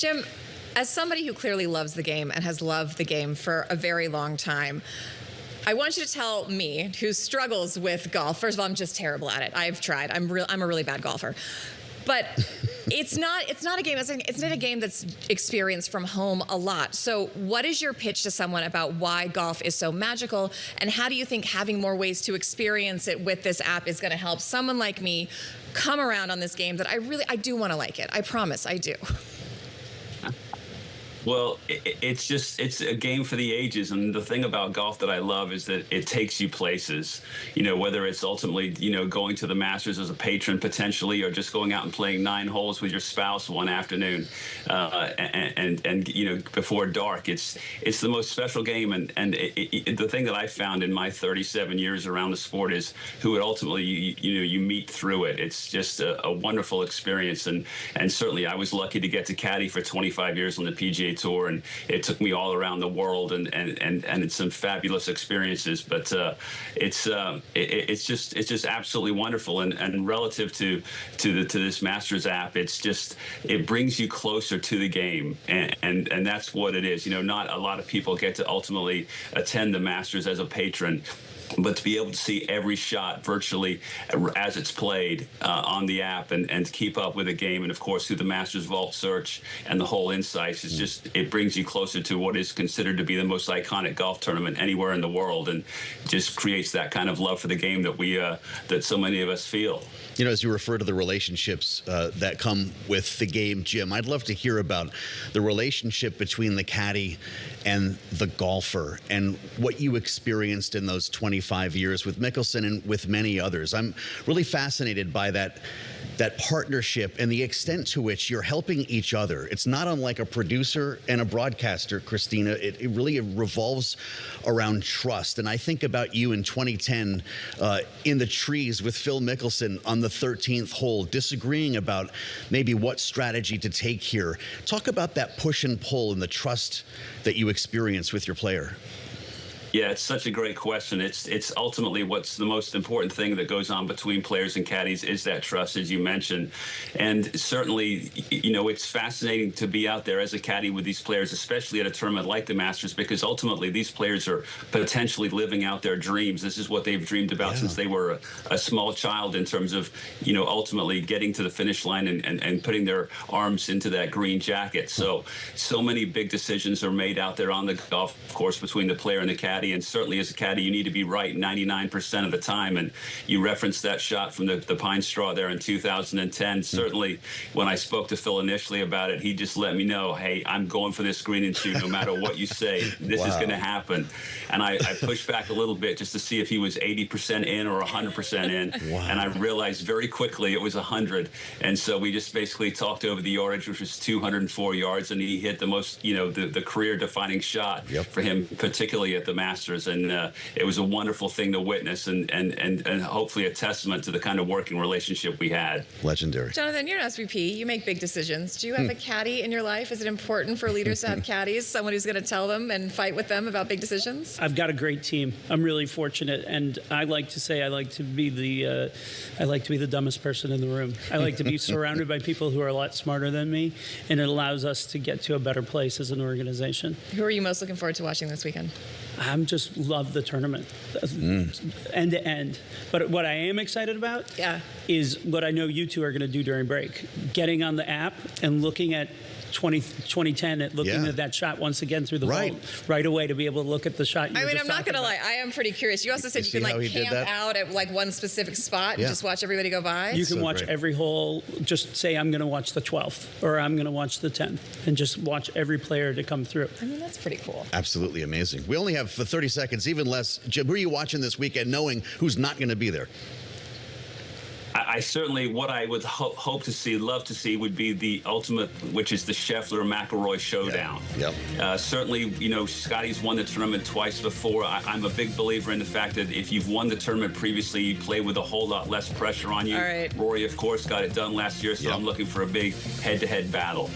Jim, as somebody who clearly loves the game and has loved the game for a very long time, I want you to tell me, who struggles with golf. First of all, I'm just terrible at it. I've tried. I'm a really bad golfer. But it's not a game. It's not a game that's experienced from home a lot. So what is your pitch to someone about why golf is so magical, and how do you think having more ways to experience it with this app is going to help someone like me come around on this game that I do want to like it. I promise I do. Well, it's a game for the ages. And the thing about golf that I love is that it takes you places, whether it's ultimately, going to the Masters as a patron potentially, or just going out and playing 9 holes with your spouse one afternoon and before dark. It's the most special game. And the thing that I found in my 37 years around the sport is who it ultimately, you meet through it. It's just a wonderful experience. And certainly I was lucky to get to Caddy for 25 years on the PGA Tour, and it took me all around the world, and it's some fabulous experiences. But it's just absolutely wonderful. And relative to this Masters app, it brings you closer to the game, and that's what it is. Not a lot of people get to ultimately attend the Masters as a patron, but to be able to see every shot virtually as it's played on the app and keep up with the game, and of course through the Masters Vault search and the whole insights, it brings you closer to what is considered to be the most iconic golf tournament anywhere in the world, and just creates that kind of love for the game that so many of us feel. As you refer to the relationships that come with the game, Jim, I'd love to hear about the relationship between the caddy and the golfer and what you experienced in those 25 years with Mickelson and with many others. I'm really fascinated by that partnership and the extent to which you're helping each other. It's not unlike a producer and a broadcaster, Christina. It really revolves around trust. And I think about you in 2010 in the trees with Phil Mickelson on the 13th hole, disagreeing about maybe what strategy to take here. Talk about that push and pull and the trust that you experience with your player. Yeah, it's such a great question. It's ultimately what's the most important thing that goes on between players and caddies is that trust, as you mentioned. And certainly, it's fascinating to be out there as a caddy with these players, especially at a tournament like the Masters, because ultimately these players are potentially living out their dreams. This is what they've dreamed about since they were a small child, in terms of, ultimately getting to the finish line and putting their arms into that green jacket. So many big decisions are made out there on the golf course between the player and the caddy. And certainly as a caddy, you need to be right 99% of the time. And you referenced that shot from the pine straw there in 2010. Certainly when I spoke to Phil initially about it, he just let me know, hey, I'm going for this green and two no matter what you say. This is going to happen. And I pushed back a little bit just to see if he was 80% in or 100% in. And I realized very quickly it was 100. And so we just basically talked over the yardage, which was 204 yards, and he hit the most, the career-defining shot for him, particularly at the Masters. And it was a wonderful thing to witness, and hopefully a testament to the kind of working relationship we had. Legendary. Jonathan, you're an SVP. You make big decisions. Do you have a caddy in your life? Is it important for leaders to have caddies, someone who's going to tell them and fight with them about big decisions? I've got a great team. I'm really fortunate, and I like to say I like to be the dumbest person in the room. I like to be surrounded by people who are a lot smarter than me, and it allows us to get to a better place as an organization. Who are you most looking forward to watching this weekend? I just love the tournament, end to end. But what I am excited about is what I know you two are going to do during break. Getting on the app and looking at 2010, looking at that shot once again through the vault right away, to be able to look at the shot. I'm not going to lie, I am pretty curious. You also said you can camp out at one specific spot and just watch everybody go by. You can watch every hole. Just say, I'm going to watch the 12th or I'm going to watch the 10th, and just watch every player to come through. I mean, that's pretty cool. Absolutely amazing. We only have 30 seconds, even less. Jim, who are you watching this weekend, knowing who's not going to be there? I certainly, what I would hope to see, love to see, would be the ultimate, which is the Scheffler-McIlroy showdown. Certainly, Scotty's won the tournament twice before. I'm a big believer in the fact that if you've won the tournament previously, you play with a whole lot less pressure on you. Rory, of course, got it done last year, so I'm looking for a big head-to-head battle.